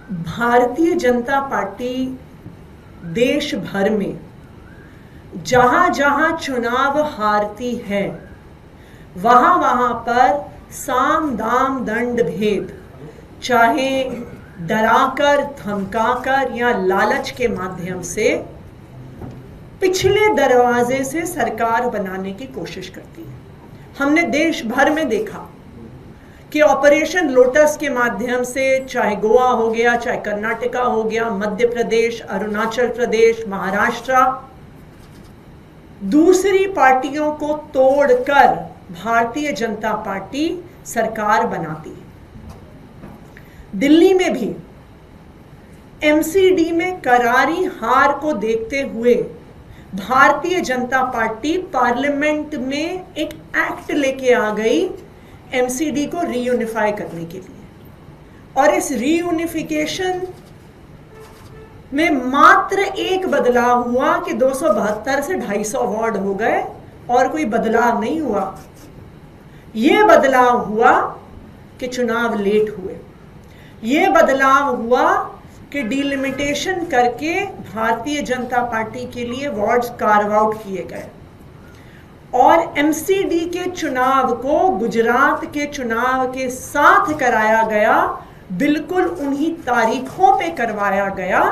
Bharatiya Janata party देश भर में जहां जहां चुनाव हारती है वहां वहां पर साम दाम दंड भेद, चाहे डराकर धमकाकर या लालच के माध्यम से, पिछले दरवाजे से सरकार बनाने की कोशिश करती है। हमने देश भर में देखा कि ऑपरेशन लोटस के माध्यम से, चाहे गोवा हो गया, चाहे कर्नाटका हो गया, मध्य प्रदेश, अरुणाचल प्रदेश, महाराष्ट्र, दूसरी पार्टियों को तोड़कर भारतीय जनता पार्टी सरकार बनाती है। दिल्ली में भी एमसीडी में करारी हार को देखते हुए भारतीय जनता पार्टी पार्लियामेंट में एक एक्ट लेके आ गई एमसीडी को रीयूनिफाई करने के लिए, और इस रीयूनिफिकेशन में मात्र एक बदलाव हुआ कि 272 से 250 वार्ड हो गए, और कोई बदलाव नहीं हुआ। यह बदलाव हुआ कि चुनाव लेट हुए, यह बदलाव हुआ कि डिलिमिटेशन करके भारतीय जनता पार्टी के लिए वार्ड्स कार्व आउट किए गए, और एमसीडी के चुनाव को गुजरात के चुनाव के साथ कराया गया, बिल्कुल उन्हीं तारीखों पे करवाया गया,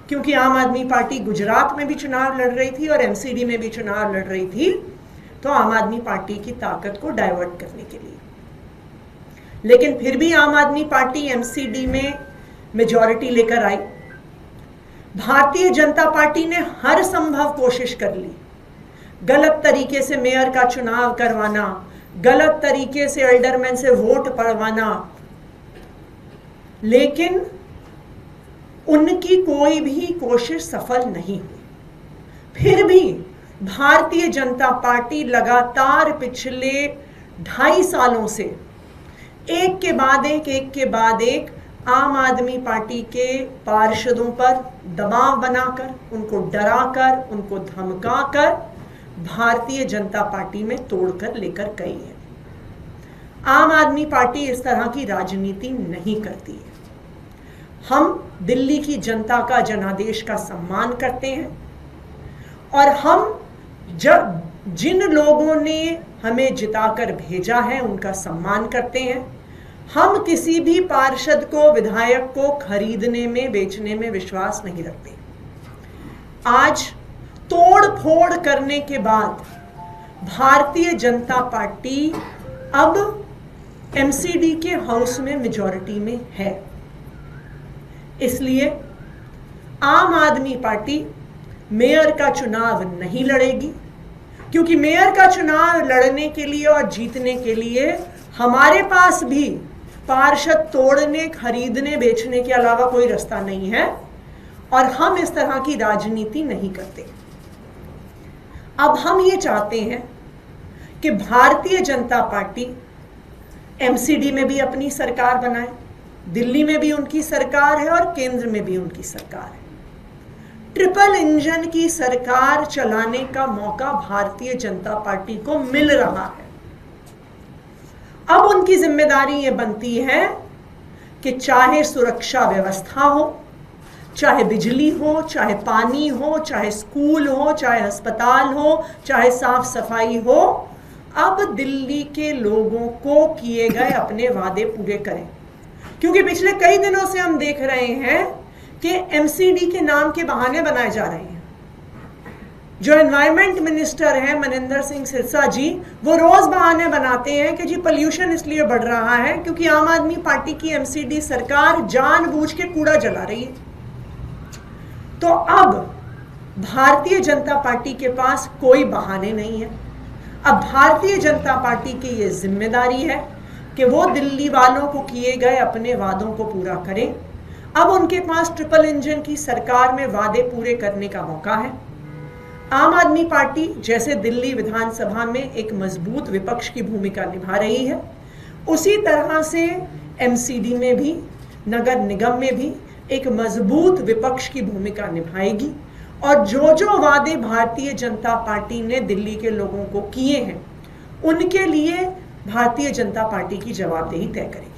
क्योंकि आम आदमी पार्टी गुजरात में भी चुनाव लड़ रही थी और एमसीडी में भी चुनाव लड़ रही थी, तो आम आदमी पार्टी की ताकत को डाइवर्ट करने के लिए। लेकिन फिर भी आम आदमी पार्टी एमसीडी में मेजॉरिटी लेकर आई। भारतीय जनता पार्टी ने हर संभव कोशिश कर ली, गलत तरीके से मेयर का चुनाव करवाना, गलत तरीके से एल्डरमैन से वोट पड़वाना, लेकिन उनकी कोई भी कोशिश सफल नहीं हुई। फिर भी भारतीय जनता पार्टी लगातार पिछले 2.5 सालों से एक के बाद एक आम आदमी पार्टी के पार्षदों पर दबाव बनाकर, उनको डराकर, उनको धमकाकर भारतीय जनता पार्टी में तोड़कर लेकर गई है। आम आदमी पार्टी इस तरह की राजनीति नहीं करती है। हम दिल्ली की जनता का, जनादेश का सम्मान करते हैं, और हम जिन लोगों ने हमें जिताकर भेजा है उनका सम्मान करते हैं। हम किसी भी पार्षद को, विधायक को खरीदने में, बेचने में विश्वास नहीं रखते। आज तोड़ फोड़ करने के बाद भारतीय जनता पार्टी अब एमसीडी के हाउस में मेजॉरिटी में है, इसलिए आम आदमी पार्टी मेयर का चुनाव नहीं लड़ेगी, क्योंकि मेयर का चुनाव लड़ने के लिए और जीतने के लिए हमारे पास भी पार्षद तोड़ने, खरीदने, बेचने के अलावा कोई रास्ता नहीं है, और हम इस तरह की राजनीति नहीं करते। अब हम ये चाहते हैं कि भारतीय जनता पार्टी एमसीडी में भी अपनी सरकार बनाए, दिल्ली में भी उनकी सरकार है और केंद्र में भी उनकी सरकार है। ट्रिपल इंजन की सरकार चलाने का मौका भारतीय जनता पार्टी को मिल रहा है। अब उनकी जिम्मेदारी ये बनती है कि चाहे सुरक्षा व्यवस्था हो, चाहे बिजली हो, चाहे पानी हो, चाहे स्कूल हो, चाहे अस्पताल हो, चाहे साफ सफाई हो, अब दिल्ली के लोगों को किए गए अपने वादे पूरे करें। क्योंकि पिछले कई दिनों से हम देख रहे हैं कि एमसीडी के नाम के बहाने बनाए जा रहे हैं। जो एनवायरमेंट मिनिस्टर है मनिंदर सिंह सिरसा जी, वो रोज बहाने बनाते हैं कि जी पोल्यूशन इसलिए बढ़ रहा है क्योंकि आम आदमी पार्टी की एमसीडी सरकार जानबूझ के कूड़ा जला रही है। तो अब भारतीय जनता पार्टी के पास कोई बहाने नहीं है। अब भारतीय जनता पार्टी की ये जिम्मेदारी है कि वो दिल्ली वालों को किए गए अपने वादों को पूरा करें। अब उनके पास ट्रिपल इंजन की सरकार में वादे पूरे करने का मौका है। आम आदमी पार्टी जैसे दिल्ली विधानसभा में एक मजबूत विपक्ष की भूमिका निभा रही है, उसी तरह से एमसीडी में भी, नगर निगम में भी एक मजबूत विपक्ष की भूमिका निभाएगी, और जो जो वादे भारतीय जनता पार्टी ने दिल्ली के लोगों को किए हैं उनके लिए भारतीय जनता पार्टी की जवाबदेही तय करेगी।